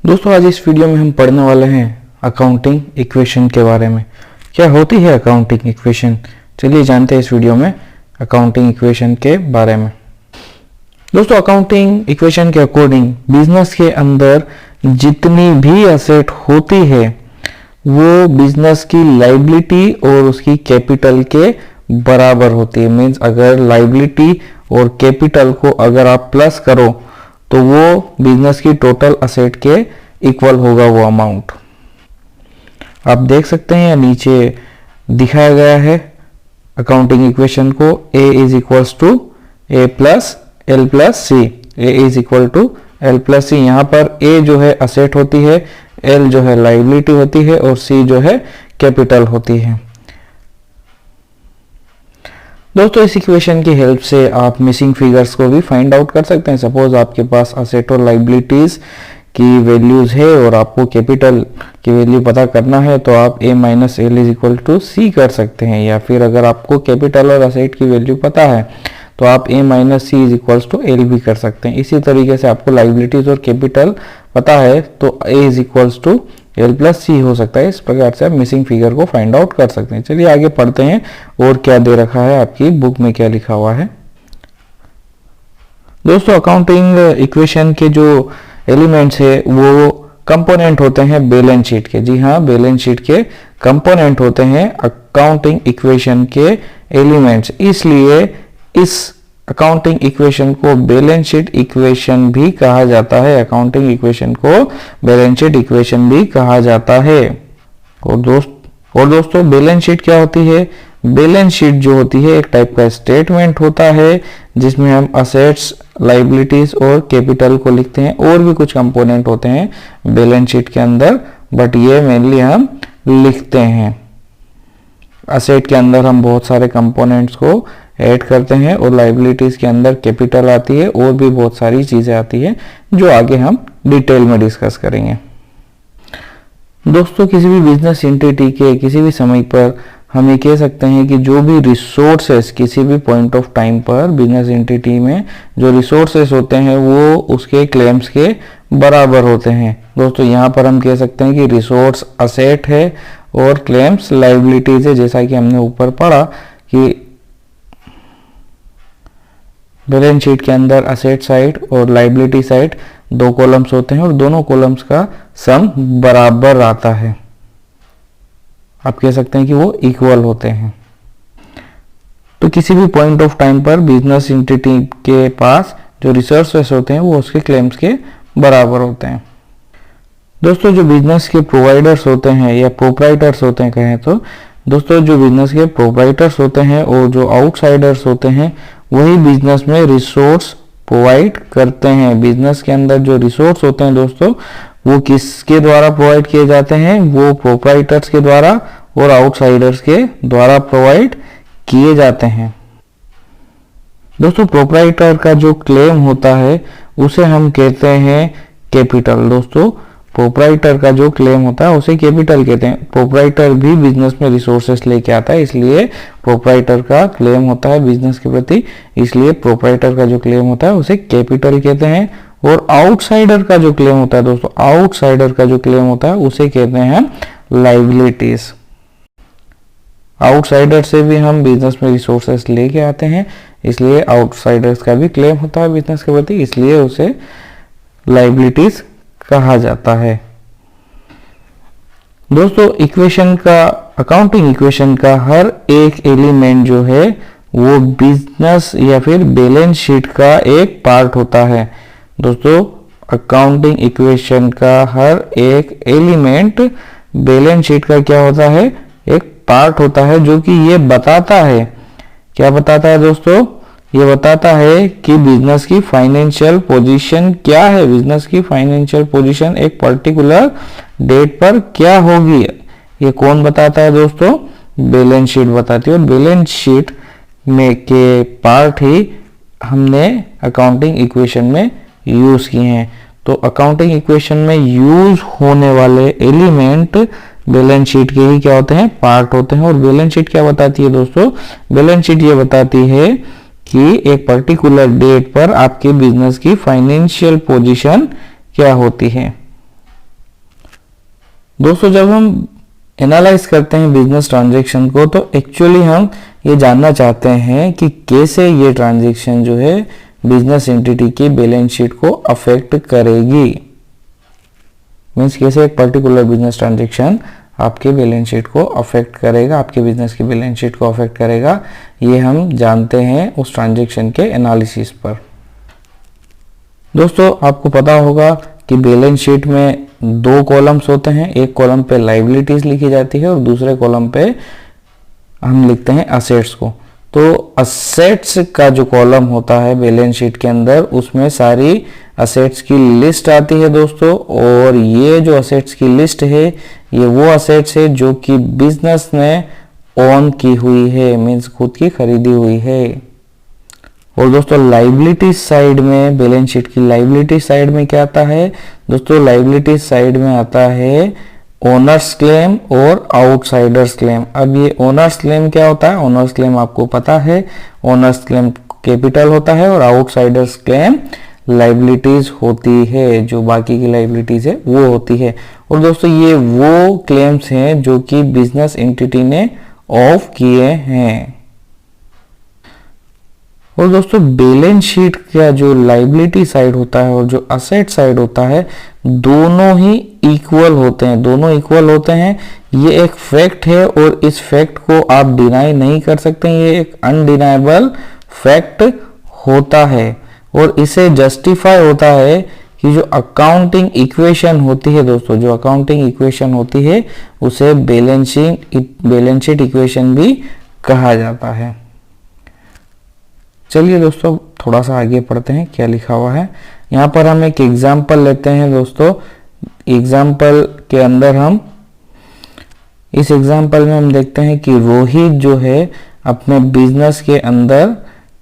दोस्तों आज इस वीडियो में हम पढ़ने वाले हैं अकाउंटिंग इक्वेशन के बारे में। क्या होती है अकाउंटिंग इक्वेशन, चलिए जानते हैं इस वीडियो में अकाउंटिंग इक्वेशन के बारे में। दोस्तों अकाउंटिंग इक्वेशन के अकॉर्डिंग बिजनेस के अंदर जितनी भी एसेट होती है वो बिजनेस की लायबिलिटी और उसकी कैपिटल के बराबर होती है। मीन्स अगर लायबिलिटी और कैपिटल को अगर आप प्लस करो तो वो बिजनेस की टोटल असेट के इक्वल होगा वो अमाउंट। आप देख सकते हैं नीचे दिखाया गया है अकाउंटिंग इक्वेशन को। A is equals to A plus L plus C, A is equal to L plus C। यहाँ पर A जो है असेट होती है, L जो है लायबिलिटी होती है और C जो है कैपिटल होती है। दोस्तों इस इक्वेशन की हेल्प से आप मिसिंग फिगर्स को भी फाइंड आउट कर सकते हैं। सपोज आपके पास असेट और लायबिलिटीज की वैल्यूज है और आपको कैपिटल की वैल्यू पता करना है तो आप A minus L is equal to C कर सकते हैं, या फिर अगर आपको कैपिटल और असेट की वैल्यू पता है तो आप A minus C is equals to L भी कर सकते हैं। इसी तरीके से आपको लायबिलिटीज और कैपिटल पता है तो A is equals to L plus C हो सकता है। इस प्रकार से आप मिसिंग फिगर को फाइंड आउट कर सकते हैं। चलिए आगे पढ़ते हैं और क्या दे रखा है, आपकी बुक में क्या लिखा हुआ है। दोस्तों अकाउंटिंग इक्वेशन के जो एलिमेंट्स है वो कंपोनेंट होते हैं बैलेंस शीट के। जी हाँ, बैलेंस शीट के कंपोनेंट होते हैं अकाउंटिंग इक्वेशन के एलिमेंट्स। इसलिए इस अकाउंटिंग इक्वेशन को बैलेंस शीट इक्वेशन भी कहा जाता है। अकाउंटिंग इक्वेशन को बैलेंस शीट इक्वेशन भी कहा जाता है। और दोस्तों बैलेंस शीट क्या होती है? बैलेंस शीट जो होती है एक टाइप का स्टेटमेंट होता है जिसमें हम असेट्स, लायबिलिटीज और कैपिटल को लिखते हैं। और भी कुछ कंपोनेंट होते हैं बैलेंस शीट के अंदर, बट ये मेनली हम लिखते हैं। असेट के अंदर हम बहुत सारे कंपोनेंट्स को ऐड करते हैं और लायबिलिटीज के अंदर कैपिटल आती है और भी बहुत सारी चीजें आती है जो आगे हम डिटेल में डिस्कस करेंगे। दोस्तों किसी भी बिजनेस एंटिटी के किसी भी समय पर हम ये कह सकते हैं कि जो भी रिसोर्सेस किसी भी पॉइंट ऑफ टाइम पर बिजनेस एंटिटी में जो रिसोर्सेस होते हैं वो उसके क्लेम्स के बराबर होते हैं। दोस्तों यहाँ पर हम कह सकते हैं कि रिसोर्स असेट है और क्लेम्स लायबिलिटीज है। जैसा कि हमने ऊपर पढ़ा कि बैलेंस शीट के अंदर असेट साइड और लायबिलिटी साइड दो कॉलम्स होते हैं और दोनों कॉलम्स का सम बराबर आता है। आप कह सकते हैं कि वो इक्वल होते हैं। तो किसी भी पॉइंट ऑफ टाइम पर बिजनेस एंटिटी के पास जो रिसोर्सेस होते हैं वो उसके क्लेम्स के बराबर होते हैं। दोस्तों जो बिजनेस के प्रोवाइडर्स होते हैं या प्रोप्राइटर्स होते हैं कहें तो, दोस्तों जो बिजनेस के प्रोप्राइटर्स होते हैं और जो आउटसाइडर्स होते हैं वही बिजनेस में रिसोर्स प्रोवाइड करते हैं। बिजनेस के अंदर जो रिसोर्स होते हैं दोस्तों वो किसके द्वारा प्रोवाइड किए जाते हैं? वो प्रोप्राइटर्स के द्वारा और आउटसाइडर्स के द्वारा प्रोवाइड किए जाते हैं। दोस्तों प्रोप्राइटर का जो क्लेम होता है उसे हम कहते हैं कैपिटल। दोस्तों प्रोप्राइटर का जो क्लेम होता है उसे कैपिटल कहते हैं। प्रोप्राइटर भी बिजनेस में रिसोर्सेस लेके आता है, इसलिए प्रोप्राइटर का क्लेम होता है बिजनेस के प्रति, इसलिए प्रोप्राइटर का जो क्लेम होता है उसे कैपिटल कहते हैं। और आउटसाइडर का जो क्लेम होता है दोस्तों, आउटसाइडर का जो क्लेम होता है उसे कहते हैं लायबिलिटीज। आउटसाइडर से भी हम बिजनेस में रिसोर्सेस लेके आते हैं, इसलिए आउटसाइडर्स का भी क्लेम होता है बिजनेस के प्रति, इसलिए उसे लायबिलिटीज कहा जाता है। दोस्तों इक्वेशन का, अकाउंटिंग इक्वेशन का हर एक एलिमेंट जो है वो बिजनेस या फिर बैलेंस शीट का एक पार्ट होता है। दोस्तों अकाउंटिंग इक्वेशन का हर एक एलिमेंट बैलेंस शीट का क्या होता है? एक पार्ट होता है, जो कि ये बताता है, क्या बताता है दोस्तों? ये बताता है कि बिजनेस की फाइनेंशियल पोजीशन क्या है। बिजनेस की फाइनेंशियल पोजीशन एक पर्टिकुलर डेट पर क्या होगी, ये कौन बताता है दोस्तों? बैलेंस शीट बताती है। और बैलेंस शीट में के पार्ट ही हमने अकाउंटिंग इक्वेशन में यूज किए हैं। तो अकाउंटिंग इक्वेशन में यूज होने वाले एलिमेंट बैलेंस शीट के ही क्या होते हैं? पार्ट होते हैं। और बैलेंस शीट क्या बताती है दोस्तों? बैलेंस शीट ये बताती है कि एक पर्टिकुलर डेट पर आपके बिजनेस की फाइनेंशियल पोजीशन क्या होती है। दोस्तों जब हम एनालाइज करते हैं बिजनेस ट्रांजैक्शन को तो एक्चुअली हम ये जानना चाहते हैं कि कैसे ये ट्रांजैक्शन जो है बिजनेस एंटिटी की बैलेंस शीट को अफेक्ट करेगी। मीन्स कैसे एक पर्टिकुलर बिजनेस ट्रांजैक्शन आपके बैलेंस शीट को अफेक्ट करेगा, आपके बिजनेस की बैलेंस शीट को अफेक्ट करेगा, ये हम जानते हैं उस ट्रांजैक्शन के एनालिसिस पर। दोस्तों आपको पता होगा कि बैलेंस शीट में दो कॉलम्स होते हैं, एक कॉलम पे लायबिलिटीज लिखी जाती है और दूसरे कॉलम पे हम लिखते हैं असेट्स को। तो असेट्स का जो कॉलम होता है बैलेंस शीट के अंदर उसमें सारी असेट्स की लिस्ट आती है दोस्तों, और ये जो असेट्स की लिस्ट है ये वो असेट्स है जो कि बिजनेस ने ओन की हुई है, मीन्स खुद की खरीदी हुई है। और दोस्तों लायबिलिटी साइड में, बैलेंस शीट की लायबिलिटी साइड में क्या आता है दोस्तों, लायबिलिटी साइड में आता है ओनर्स क्लेम और आउटसाइडर्स क्लेम। अब ये ओनर्स क्लेम क्या होता है, ओनर्स क्लेम आपको पता है, ओनर्स क्लेम कैपिटल होता है और आउटसाइडर्स क्लेम लायबिलिटीज होती है, जो बाकी की लायबिलिटीज है वो होती है। और दोस्तों ये वो क्लेम्स हैं जो कि बिजनेस एंटिटी ने ऑफ किए हैं। और दोस्तों बैलेंस शीट का जो लायबिलिटी साइड होता है और जो असेट साइड होता है दोनों ही इक्वल होते हैं, दोनों इक्वल होते हैं। ये एक फैक्ट है और इस फैक्ट को आप डिनाई नहीं कर सकते, ये एक अनडिनाइबल फैक्ट होता है। और इसे जस्टिफाई होता है कि जो अकाउंटिंग इक्वेशन होती है दोस्तों, जो अकाउंटिंग इक्वेशन होती है उसे बैलेंस शीट इक्वेशन भी कहा जाता है। चलिए दोस्तों थोड़ा सा आगे पढ़ते हैं क्या लिखा हुआ है। यहाँ पर हम एक एग्जाम्पल लेते हैं दोस्तों। एग्जाम्पल के अंदर हम इस एग्जाम्पल में हम देखते हैं कि रोहित जो है अपने बिजनेस के अंदर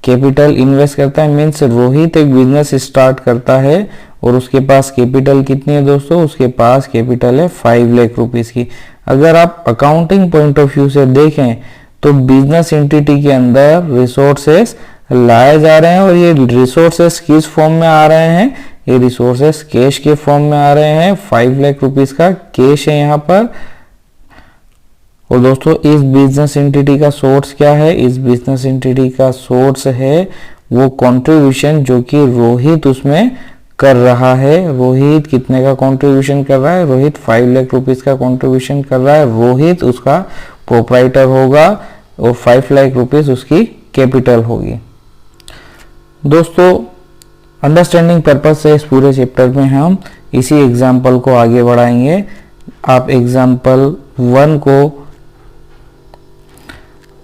कैपिटल इन्वेस्ट करता है। मीन्स रोहित एक बिजनेस स्टार्ट करता है और उसके पास कैपिटल कितनी है दोस्तों, उसके पास कैपिटल है 5 लाख रुपीस की। अगर आप अकाउंटिंग पॉइंट ऑफ व्यू से देखें तो बिजनेस एंटिटी के अंदर रिसोर्सेस लाए जा रहे हैं और ये रिसोर्सेस किस फॉर्म में आ रहे हैं, ये रिसोर्सेस कैश के फॉर्म में आ रहे हैं। 5 लाख रुपीस का कैश है यहाँ पर। और दोस्तों इस बिजनेस एंटिटी का सोर्स क्या है, इस बिजनेस एंटिटी का सोर्स है वो कंट्रीब्यूशन जो कि रोहित उसमें कर रहा है। रोहित कितने का कंट्रीब्यूशन कर रहा है, रोहित 5 लाख रुपीस का कंट्रीब्यूशन कर रहा है। रोहित उसका प्रोप्राइटर होगा और 5 लाख रुपीस उसकी कैपिटल होगी। दोस्तों अंडरस्टैंडिंग पर्पस से इस पूरे चैप्टर में हम इसी एग्जाम्पल को आगे बढ़ाएंगे। आप एग्जाम्पल 1 को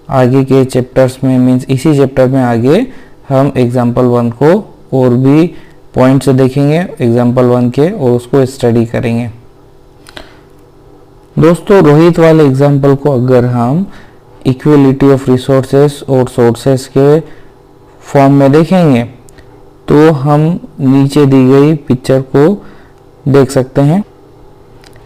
आगे के चैप्टर्स में, मीन्स इसी चैप्टर में आगे हम एग्जाम्पल 1 को और भी पॉइंट्स देखेंगे एग्जाम्पल 1 के और उसको स्टडी करेंगे। दोस्तों रोहित वाले एग्जाम्पल को अगर हम इक्वलिटी ऑफ रिसोर्सेस और सोर्सेस के फॉर्म में देखेंगे तो हम नीचे दी गई पिक्चर को देख सकते हैं।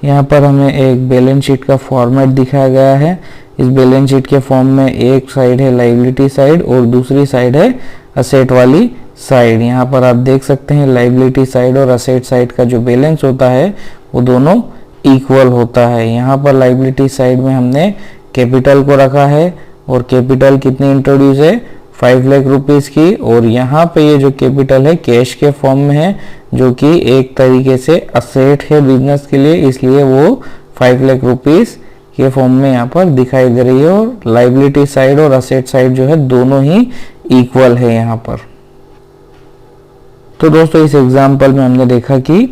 यहाँ पर हमें एक बैलेंस शीट का फॉर्मेट दिखाया गया है। इस बैलेंस शीट के फॉर्म में एक साइड है लायबिलिटी साइड और दूसरी साइड है असेट वाली साइड। यहाँ पर आप देख सकते हैं लायबिलिटी साइड और असेट साइड का जो बैलेंस होता है वो दोनों इक्वल होता है। यहाँ पर लायबिलिटी साइड में हमने कैपिटल को रखा है और कैपिटल कितनी इंट्रोड्यूस है, 5 लाख रुपीस की। और यहाँ पे ये जो कैपिटल है कैश के फॉर्म में है जो कि एक तरीके से असेट है बिजनेस के लिए, इसलिए वो 5 लाख रुपीस के फॉर्म में यहाँ पर दिखाई दे रही है। और लायबिलिटी साइड और असेट साइड जो है दोनों ही इक्वल है यहाँ पर। तो दोस्तों इस एग्जाम्पल में हमने देखा कि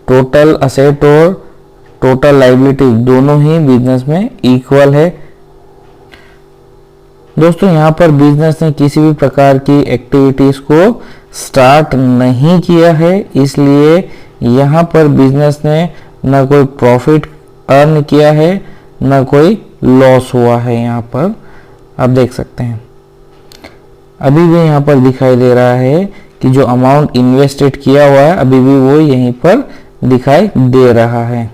टोटल असेट और टोटल लायबिलिटी दोनों ही बिजनेस में इक्वल है। दोस्तों यहाँ पर बिजनेस ने किसी भी प्रकार की एक्टिविटीज को स्टार्ट नहीं किया है, इसलिए यहाँ पर बिजनेस ने ना कोई प्रॉफिट अर्न किया है ना कोई लॉस हुआ है। यहाँ पर आप देख सकते हैं अभी भी यहाँ पर दिखाई दे रहा है कि जो अमाउंट इन्वेस्टेड किया हुआ है अभी भी वो यहीं पर दिखाई दे रहा है।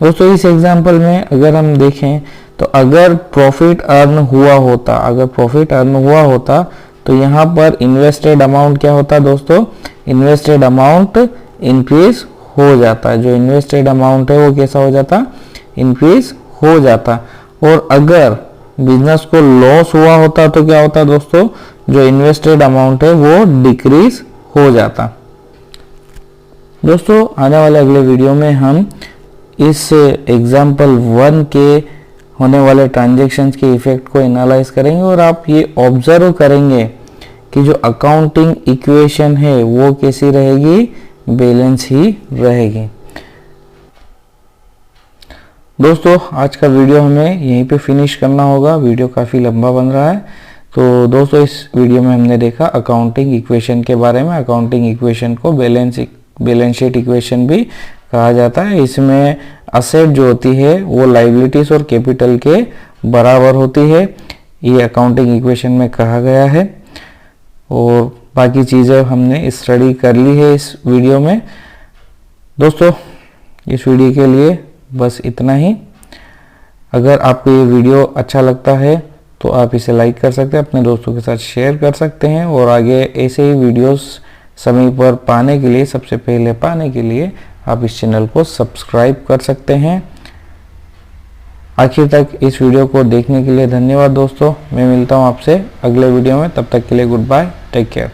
दोस्तों इस एग्जाम्पल में अगर हम देखें तो अगर प्रॉफिट अर्न हुआ होता तो यहाँ पर इन्वेस्टेड अमाउंट क्या होता दोस्तों, इन्वेस्टेड अमाउंट इंक्रीज हो जाता है, जो इन्वेस्टेड अमाउंट है वो कैसा हो जाता, इंक्रीज हो जाता। और अगर बिजनेस को लॉस हुआ होता तो क्या होता दोस्तों, जो इन्वेस्टेड अमाउंट है वो डिक्रीज हो जाता। दोस्तों आने वाले अगले वीडियो में हम इस एग्जाम्पल 1 के होने वाले ट्रांजैक्शंस के इफेक्ट को एनालाइज करेंगे और आप ये ऑब्जर्व करेंगे कि जो अकाउंटिंग इक्वेशन है वो कैसी रहेगी, बैलेंस ही रहेगी। दोस्तों आज का वीडियो हमें यहीं पे फिनिश करना होगा, वीडियो काफ़ी लंबा बन रहा है। तो दोस्तों इस वीडियो में हमने देखा अकाउंटिंग इक्वेशन के बारे में। अकाउंटिंग इक्वेशन को बैलेंस शीट इक्वेशन भी कहा जाता है। इसमें असेट जो होती है वो लायबिलिटीज और कैपिटल के बराबर होती है, ये अकाउंटिंग इक्वेशन में कहा गया है। और बाकी चीज़ें हमने स्टडी कर ली है इस वीडियो में। दोस्तों इस वीडियो के लिए बस इतना ही। अगर आपको ये वीडियो अच्छा लगता है तो आप इसे लाइक कर सकते हैं, अपने दोस्तों के साथ शेयर कर सकते हैं और आगे ऐसे ही वीडियोस समय पर पाने के लिए, सबसे पहले पाने के लिए आप इस चैनल को सब्सक्राइब कर सकते हैं। आखिर तक इस वीडियो को देखने के लिए धन्यवाद दोस्तों। मैं मिलता हूँ आपसे अगले वीडियो में, तब तक के लिए गुड बाय, टेक केयर।